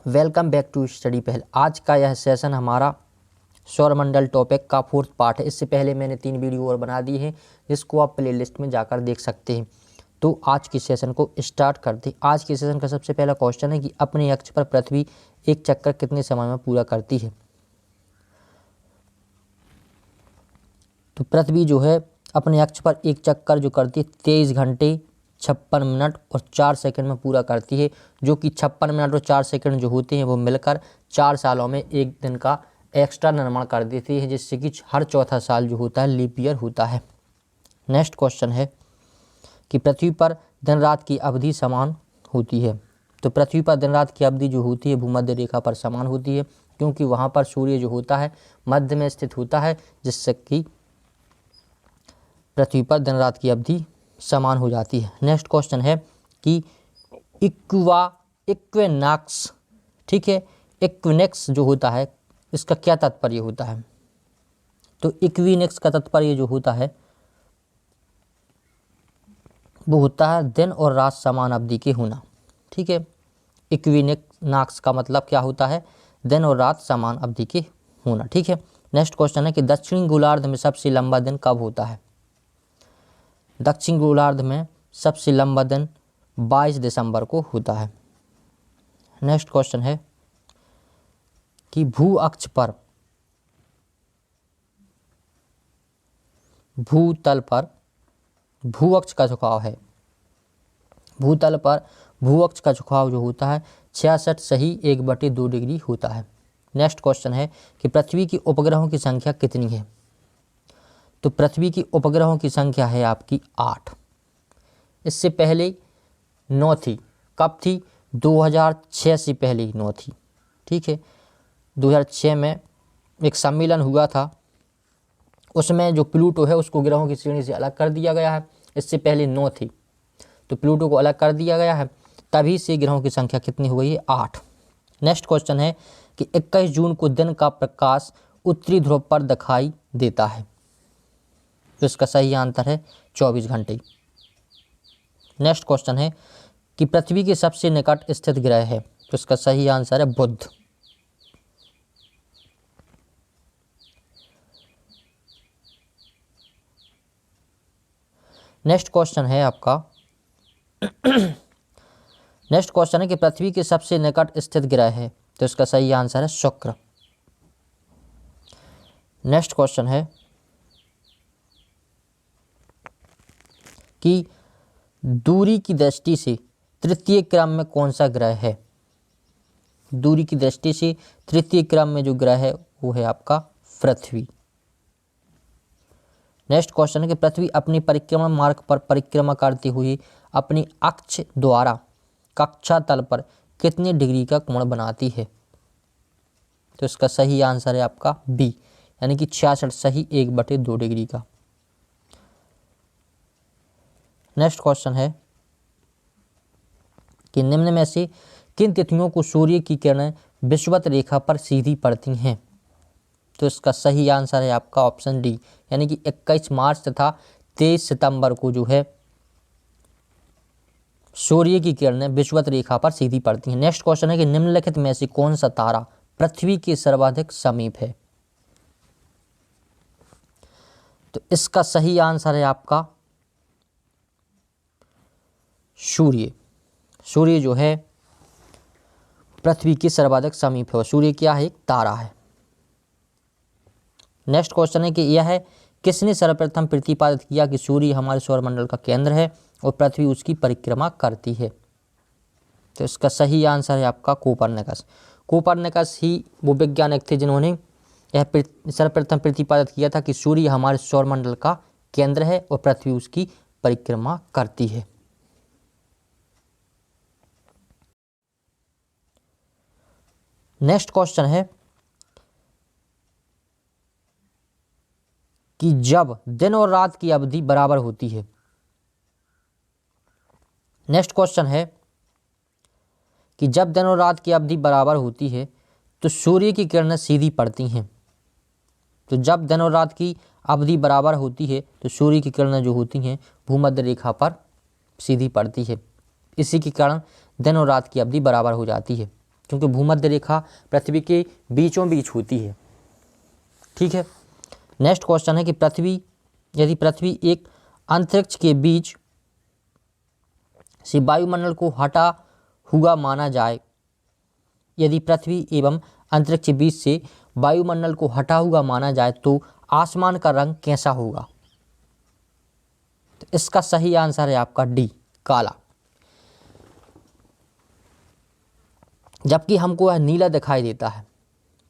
Welcome back to study पहल। आज का यह सेशन हमारा सौरमंडल टॉपिक का 4th पार्ट है। इससे पहले मैंने 3 वीडियो और बना दी है जिसको आप प्लेलिस्ट में जाकर देख सकते हैं। तो आज के सेशन को स्टार्ट करते हैं। आज के सेशन का सबसे पहला क्वेश्चन है कि अपने अक्ष पर पृथ्वी एक चक्कर कितने समय में पूरा करती है। तो पृथ्वी जो है अपने अक्ष पर एक चक्कर जो करती है 23 घंटे 56 मिनट और 4 सेकंड में पूरा करती है, जो कि 56 मिनट और 4 सेकंड जो होते हैं वो मिलकर 4 सालों में एक दिन का एक्स्ट्रा निर्माण कर देती है, जिससे कि हर चौथा साल जो होता है लीप ईयर होता है। नेक्स्ट क्वेश्चन है कि पृथ्वी पर दिन रात की अवधि समान होती है। तो पृथ्वी पर दिन रात की अवधि जो होती है भूमध्य रेखा पर समान होती है, क्योंकि वहाँ पर सूर्य जो होता है मध्य में स्थित होता है, जिससे कि पृथ्वी पर दिन रात की अवधि समान हो जाती है। नेक्स्ट क्वेश्चन है कि इक्विनॉक्स, ठीक है, इक्विनेक्स जो होता है इसका क्या तात्पर्य होता है। तो इक्विनेक्स का तात्पर्य जो होता है वो होता है दिन और रात समान अवधि के होना। ठीक है, इक्विनॉक्स का मतलब क्या होता है, दिन और रात समान अवधि के होना। ठीक है। नेक्स्ट क्वेश्चन है कि दक्षिणी गोलार्ध में सबसे लंबा दिन कब होता है। दक्षिण गोलार्ध में सबसे लंबा दिन 22 दिसंबर को होता है। नेक्स्ट क्वेश्चन है कि भू अक्ष पर भूतल पर भू अक्ष का झुकाव है। भूतल पर भू अक्ष का झुकाव जो होता है 66.1/2 डिग्री होता है। नेक्स्ट क्वेश्चन है कि पृथ्वी की उपग्रहों की संख्या कितनी है। तो पृथ्वी की उपग्रहों की संख्या है आपकी 8। इससे पहले 9 थी। कब थी? 2006 से पहले 9 थी। ठीक है, 2006 में एक सम्मेलन हुआ था, उसमें जो प्लूटो है उसको ग्रहों की श्रेणी से अलग कर दिया गया है। इससे पहले 9 थी, तो प्लूटो को अलग कर दिया गया है, तभी से ग्रहों की संख्या कितनी हो गई है? 8। नेक्स्ट क्वेश्चन है कि 21 जून को दिन का प्रकाश उत्तरी ध्रुव पर दिखाई देता है। तो इसका सही आंसर है 24 घंटे। नेक्स्ट क्वेश्चन है कि पृथ्वी के सबसे निकट स्थित ग्रह है। तो इसका सही आंसर है बुध। नेक्स्ट क्वेश्चन है आपका नेक्स्ट क्वेश्चन है कि पृथ्वी के सबसे निकट स्थित ग्रह है। तो इसका सही आंसर है शुक्र। नेक्स्ट क्वेश्चन है कि दूरी की दृष्टि से तृतीय क्रम में कौन सा ग्रह है। दूरी की दृष्टि से तृतीय क्रम में जो ग्रह है वो है आपका पृथ्वी। नेक्स्ट क्वेश्चन है कि पृथ्वी अपनी परिक्रमा मार्ग पर परिक्रमा करते हुए अपनी अक्ष द्वारा कक्षा तल पर कितने डिग्री का कोण बनाती है। तो इसका सही आंसर है आपका बी, यानी कि 66.1/2 डिग्री का। नेक्स्ट क्वेश्चन है कि निम्न में से किन तिथियों को सूर्य की किरणें विषुवत रेखा पर सीधी पड़ती हैं। तो इसका सही आंसर है आपका ऑप्शन डी, यानी कि 21 मार्च तथा 23 सितंबर को जो है सूर्य की किरणें विषुवत रेखा पर सीधी पड़ती हैं। नेक्स्ट क्वेश्चन है कि निम्नलिखित में से कौन सा तारा पृथ्वी के सर्वाधिक समीप है। तो इसका सही आंसर है आपका सूर्य। सूर्य जो है पृथ्वी के सर्वाधिक समीप है। सूर्य क्या है? एक तारा है। नेक्स्ट क्वेश्चन है कि यह किसने सर्वप्रथम प्रतिपादित किया कि सूर्य हमारे सौरमंडल का केंद्र है और पृथ्वी उसकी परिक्रमा करती है। तो इसका सही आंसर है आपका कोपरनिकस। कोपरनिकस ही वो वैज्ञानिक थे जिन्होंने यह सर्वप्रथम प्रतिपादित किया था कि सूर्य हमारे सौरमंडल का केंद्र है और पृथ्वी उसकी परिक्रमा करती है। नेक्स्ट क्वेश्चन है कि जब दिन और रात की अवधि बराबर होती है। नेक्स्ट क्वेश्चन है कि जब दिन और रात की अवधि बराबर होती है तो सूर्य की किरणें सीधी पड़ती हैं। तो जब दिन और रात की अवधि बराबर होती है तो सूर्य की किरणें जो होती हैं भूमध्य रेखा पर सीधी पड़ती है। इसी के कारण दिन और रात की अवधि बराबर हो जाती है। क्योंकि भूमध्य रेखा पृथ्वी के बीचों बीच होती है। ठीक है। नेक्स्ट क्वेश्चन है कि यदि पृथ्वी एक अंतरिक्ष के बीच से वायुमंडल को हटा हुआ माना जाए, यदि पृथ्वी एवं अंतरिक्ष के बीच से वायुमंडल को हटा हुआ माना जाए तो आसमान का रंग कैसा होगा? तो इसका सही आंसर है आपका डी, काला। जबकि हमको यह नीला दिखाई देता है।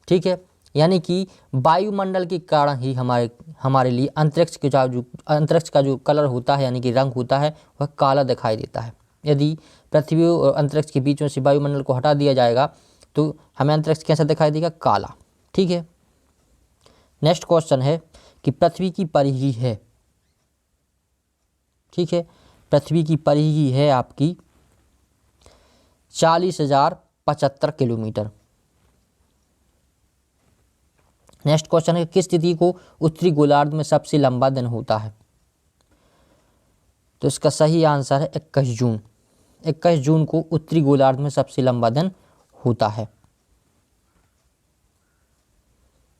ठीक है, यानी कि वायुमंडल के कारण ही हमारे लिए अंतरिक्ष का जो कलर होता है यानी कि रंग होता है वह काला दिखाई देता है। यदि पृथ्वी और अंतरिक्ष के बीच में से वायुमंडल को हटा दिया जाएगा तो हमें अंतरिक्ष कैसा दिखाई देगा? काला। ठीक है। नेक्स्ट क्वेश्चन है कि पृथ्वी की परिधि है, ठीक है, पृथ्वी की परिधि है आपकी 40,075 किलोमीटर। नेक्स्ट क्वेश्चन है किस तिथि को उत्तरी गोलार्ध में सबसे लंबा दिन होता है? तो इसका सही आंसर है 21 जून। 21 जून को उत्तरी गोलार्ध में सबसे लंबा दिन होता है।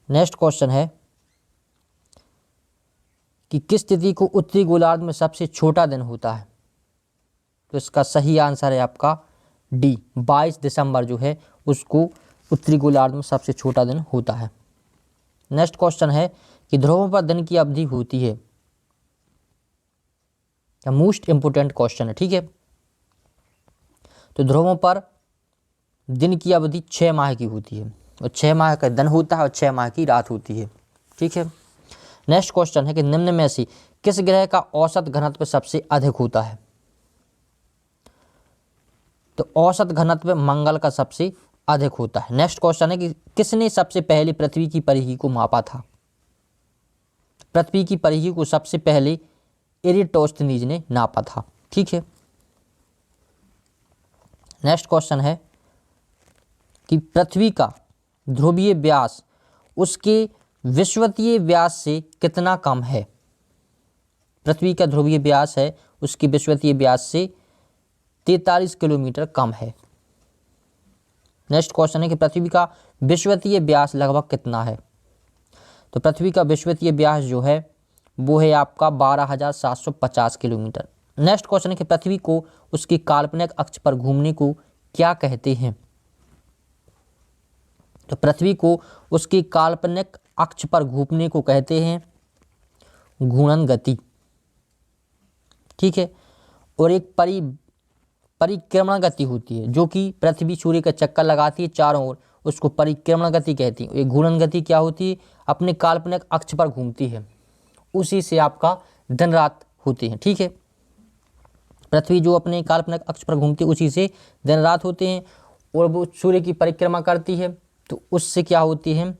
नेक्स्ट क्वेश्चन है कि किस तिथि को उत्तरी गोलार्ध में सबसे छोटा दिन होता है? तो इसका सही आंसर है आपका डी, 22 दिसंबर जो है उसको उत्तरी गोलार्ध में सबसे छोटा दिन होता है। नेक्स्ट क्वेश्चन है कि ध्रुवों पर दिन की अवधि होती है, मोस्ट इंपोर्टेंट क्वेश्चन है। ठीक है, तो ध्रुवों पर दिन की अवधि 6 माह की होती है और 6 माह का दिन होता है और 6 माह की रात होती है। ठीक है। नेक्स्ट क्वेश्चन है कि निम्न में से किस ग्रह का औसत घनत्व सबसे अधिक होता है? तो औसत घनत्व मंगल का सबसे अधिक होता है। नेक्स्ट क्वेश्चन है कि किसने सबसे पहले पृथ्वी की परिधि को मापा था? पृथ्वी की परिधि को सबसे पहले एरिटोस्थनीज ने नापा था। ठीक है। नेक्स्ट क्वेश्चन है कि पृथ्वी का ध्रुवीय व्यास उसके विषुवतीय व्यास से कितना कम है? पृथ्वी का ध्रुवीय व्यास है उसकी विषुवतीय व्यास से 43 किलोमीटर कम है। नेक्स्ट क्वेश्चन है कि पृथ्वी का विषुवतीय व्यास लगभग कितना है? तो पृथ्वी का विषुवतीय व्यास जो है वो है आपका 12,750 किलोमीटर। नेक्स्ट क्वेश्चन है कि पृथ्वी को उसकी काल्पनिक अक्ष पर घूमने को क्या कहते हैं? तो पृथ्वी को उसकी काल्पनिक अक्ष पर घूमने को कहते हैं घूर्णन गति। ठीक है। और एक परिक्रमण गति होती है जो कि पृथ्वी सूर्य का चक्कर लगाती है चारों ओर, उसको परिक्रमण गति कहती है। एक घूर्णन गति क्या होती है? अपने काल्पनिक अक्ष पर घूमती है, उसी से आपका दिन रात होती है। ठीक है। पृथ्वी जो अपने काल्पनिक अक्ष पर घूमती है उसी से दिन रात होते हैं और वो सूर्य की परिक्रमा करती है तो उससे क्या होती है?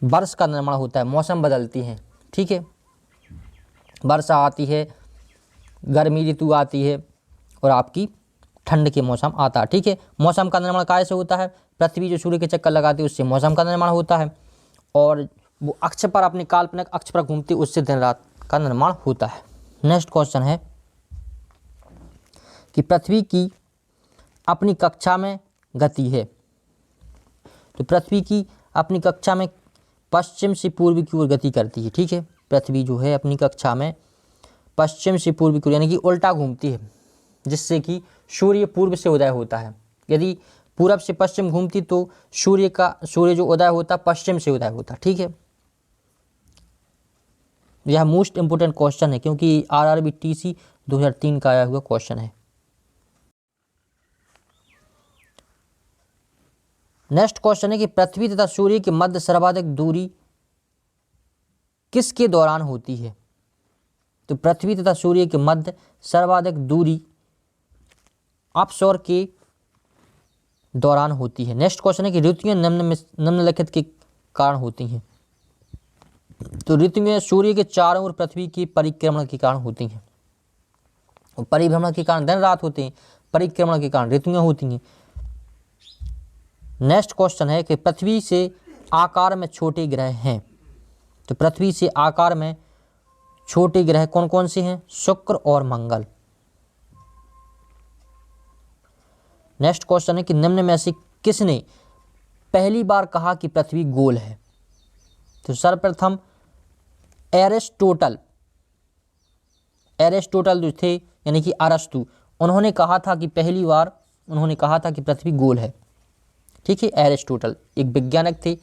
वर्ष का निर्माण होता है, मौसम बदलती है। ठीक है। वर्षा आती है, गर्मी ऋतु आती है और आपकी ठंड के मौसम आता है। ठीक है। मौसम का निर्माण कैसे होता है? पृथ्वी जो सूर्य के चक्कर लगाती है उससे मौसम का निर्माण होता है और वो अक्ष पर अपने काल्पनिक अक्ष पर घूमती है उससे दिन रात का निर्माण होता है। नेक्स्ट क्वेश्चन है कि पृथ्वी की अपनी कक्षा में गति है। तो पृथ्वी की अपनी कक्षा में पश्चिम से पूर्व की ओर गति करती है। ठीक है। पृथ्वी जो है अपनी कक्षा में पश्चिम से पूर्व की ओर यानी कि उल्टा घूमती है, जिससे कि सूर्य पूर्व से उदय होता है। यदि पूरब से पश्चिम घूमती तो सूर्य जो उदय होता पश्चिम से उदय होता। ठीक है। यह मोस्ट इंपोर्टेंट क्वेश्चन है क्योंकि आरआरबी टीसी 2003 का आया हुआ क्वेश्चन है। नेक्स्ट क्वेश्चन है कि पृथ्वी तथा सूर्य के मध्य सर्वाधिक दूरी किसके दौरान होती है? तो पृथ्वी तथा सूर्य के मध्य सर्वाधिक दूरी अपसौर के दौरान होती है। नेक्स्ट क्वेश्चन है कि ऋतुएं निम्नलिखित के कारण होती हैं। तो ऋतुएं सूर्य के चारों ओर पृथ्वी की परिक्रमण के कारण होती हैं। परिभ्रमण के कारण दिन रात होते हैं, परिक्रमण के कारण ऋतुएं होती हैं। नेक्स्ट क्वेश्चन है कि पृथ्वी से आकार में छोटे ग्रह हैं। तो पृथ्वी से आकार में छोटे ग्रह कौन कौन से हैं? शुक्र और मंगल। नेक्स्ट क्वेश्चन है कि निम्न में से किसने पहली बार कहा कि पृथ्वी गोल है? तो सर्वप्रथम एरिस्टोटल जो थे यानी कि अरस्तु, उन्होंने कहा था कि पहली बार उन्होंने कहा था कि पृथ्वी गोल है। ठीक है, एरिस्टोटल एक वैज्ञानिक थे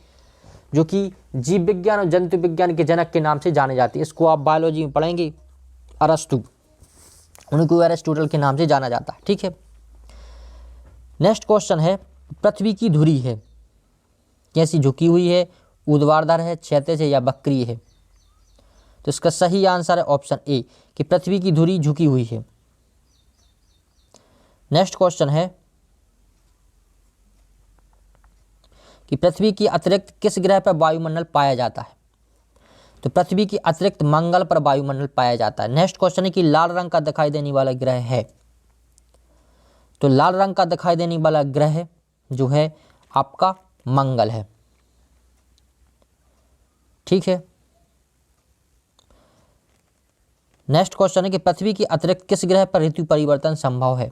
जो कि जीव विज्ञान और जंतु विज्ञान के जनक के नाम से जाने जाते हैं। इसको आप बायोलॉजी में पढ़ेंगे, अरस्तु, उनको एरिस्टोटल के नाम से जाना जाता है। ठीक है, नेक्स्ट क्वेश्चन है पृथ्वी की धुरी है कैसी, झुकी हुई है, ऊर्ध्वाधर है, क्षैतिज है या वक्रीय है? तो इसका सही आंसर है ऑप्शन ए कि पृथ्वी की धुरी झुकी हुई है। नेक्स्ट क्वेश्चन है कि पृथ्वी के अतिरिक्त किस ग्रह पर वायुमंडल पाया जाता है? तो पृथ्वी के अतिरिक्त मंगल पर वायुमंडल पाया जाता है। नेक्स्ट क्वेश्चन है कि लाल रंग का दिखाई देने वाला ग्रह है। तो लाल रंग का दिखाई देने वाला ग्रह जो है आपका मंगल है। ठीक है, नेक्स्ट क्वेश्चन है कि पृथ्वी के अतिरिक्त किस ग्रह पर ऋतु परिवर्तन संभव है?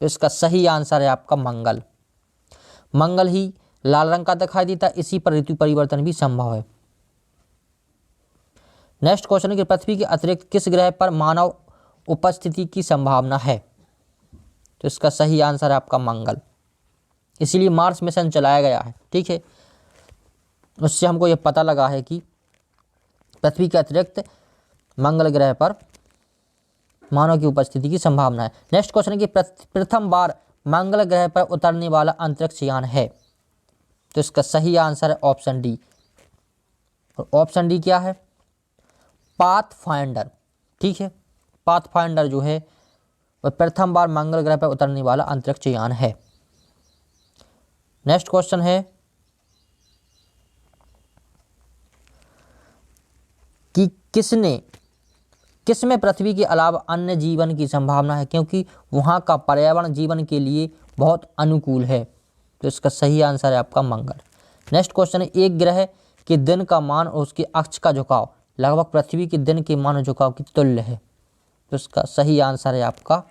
तो इसका सही आंसर है आपका मंगल। मंगल ही लाल रंग का दिखाई देता है, इसी पर ऋतु परिवर्तन भी संभव है। नेक्स्ट क्वेश्चन है कि पृथ्वी के अतिरिक्त किस ग्रह पर मानव उपस्थिति की संभावना है? तो इसका सही आंसर है आपका मंगल, इसीलिए मार्स मिशन चलाया गया है। ठीक है, उससे हमको यह पता लगा है कि पृथ्वी के अतिरिक्त मंगल ग्रह पर मानव की उपस्थिति की संभावना है। नेक्स्ट क्वेश्चन है कि प्रथम बार मंगल ग्रह पर उतरने वाला अंतरिक्ष यान है? तो इसका सही आंसर है ऑप्शन डी। और ऑप्शन डी क्या है? पाथफाइंडर। ठीक है, पाथफाइंडर जो है वह प्रथम बार मंगल ग्रह पर उतरने वाला अंतरिक्ष यान है। नेक्स्ट क्वेश्चन है कि किसमें पृथ्वी के अलावा अन्य जीवन की संभावना है, क्योंकि वहाँ का पर्यावरण जीवन के लिए बहुत अनुकूल है? तो इसका सही आंसर है आपका मंगल। नेक्स्ट क्वेश्चन है एक ग्रह के दिन का मान और उसके अक्ष का झुकाव लगभग पृथ्वी के दिन के मान और झुकाव की तुल्य है। तो इसका सही आंसर है आपका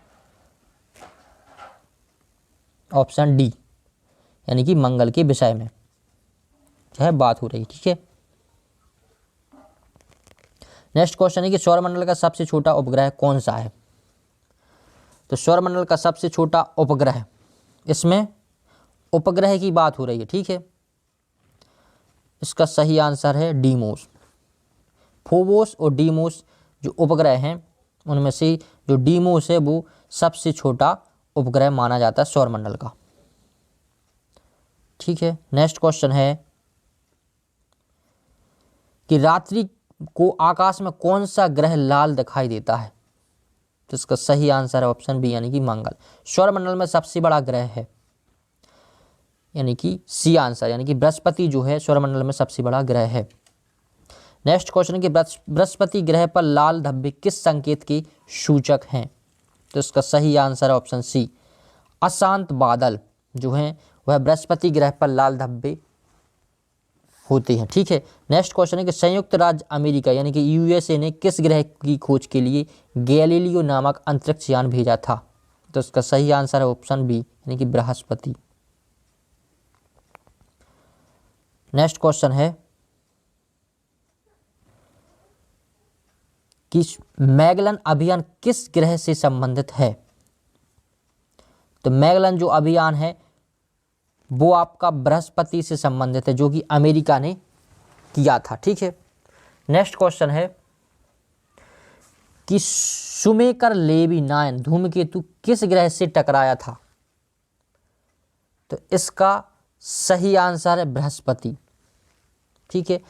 ऑप्शन डी, यानी कि मंगल के विषय में जो है बात हो रही। ठीक है, नेक्स्ट क्वेश्चन है कि सौरमंडल का सबसे छोटा उपग्रह कौन सा है? तो सौरमंडल का सबसे छोटा उपग्रह, इसमें उपग्रह की बात हो रही है। ठीक है, इसका सही आंसर है डीमोस। फोबोस और डीमोस जो उपग्रह हैं उनमें से जो डीमोस है वो सबसे छोटा उपग्रह माना जाता है सौरमंडल का। ठीक है, नेक्स्ट क्वेश्चन है कि रात्रि को आकाश में कौन सा ग्रह लाल दिखाई देता है? तो इसका सही आंसर है ऑप्शन बी, यानी कि मंगल। सौरमंडल में सबसे बड़ा ग्रह है, यानी कि सी आंसर, यानी कि बृहस्पति जो है सौरमंडल में सबसे बड़ा ग्रह है। नेक्स्ट क्वेश्चन है कि बृहस्पति ग्रह पर लाल धब्बे किस संकेत के सूचक हैं? तो इसका सही आंसर है ऑप्शन सी, अशांत बादल जो हैं वह बृहस्पति ग्रह पर लाल धब्बे होते हैं। ठीक है, नेक्स्ट क्वेश्चन है कि संयुक्त राज्य अमेरिका यानी कि यूएसए ने किस ग्रह की खोज के लिए गैलीलियो नामक अंतरिक्ष यान भेजा था? तो इसका सही आंसर है ऑप्शन बी, यानी कि बृहस्पति। नेक्स्ट क्वेश्चन है कि मैगलन अभियान किस ग्रह से संबंधित है? तो मैगलन जो अभियान है वो आपका बृहस्पति से संबंधित है, जो कि अमेरिका ने किया था। ठीक है, नेक्स्ट क्वेश्चन है कि शुमेकर लेवी 9 धूमकेतु किस ग्रह से टकराया था? तो इसका सही आंसर है बृहस्पति। ठीक है,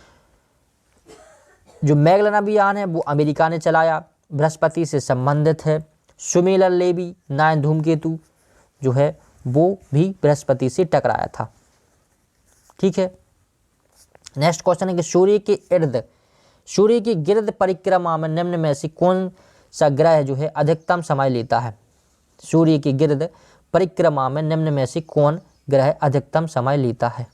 जो मैगलन अभियान है वो अमेरिका ने चलाया, बृहस्पति से संबंधित है। शुमेकर लेवी 9 धूमकेतु जो है वो भी बृहस्पति से टकराया था। ठीक है, नेक्स्ट क्वेश्चन है कि सूर्य के गिर्द परिक्रमा में निम्न में से कौन सा ग्रह जो है अधिकतम समय लेता है? सूर्य के गिर्द परिक्रमा में निम्न में से कौन ग्रह अधिकतम समय लेता है?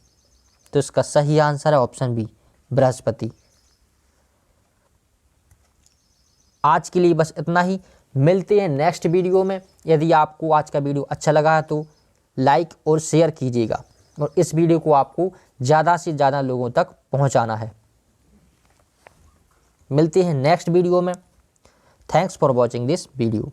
तो इसका सही आंसर है ऑप्शन बी, बृहस्पति। आज के लिए बस इतना ही। मिलते हैं नेक्स्ट वीडियो में। यदि आपको आज का वीडियो अच्छा लगा है तो लाइक और शेयर कीजिएगा और इस वीडियो को आपको ज़्यादा से ज़्यादा लोगों तक पहुंचाना है। मिलते हैं नेक्स्ट वीडियो में। Thanks for watching this video.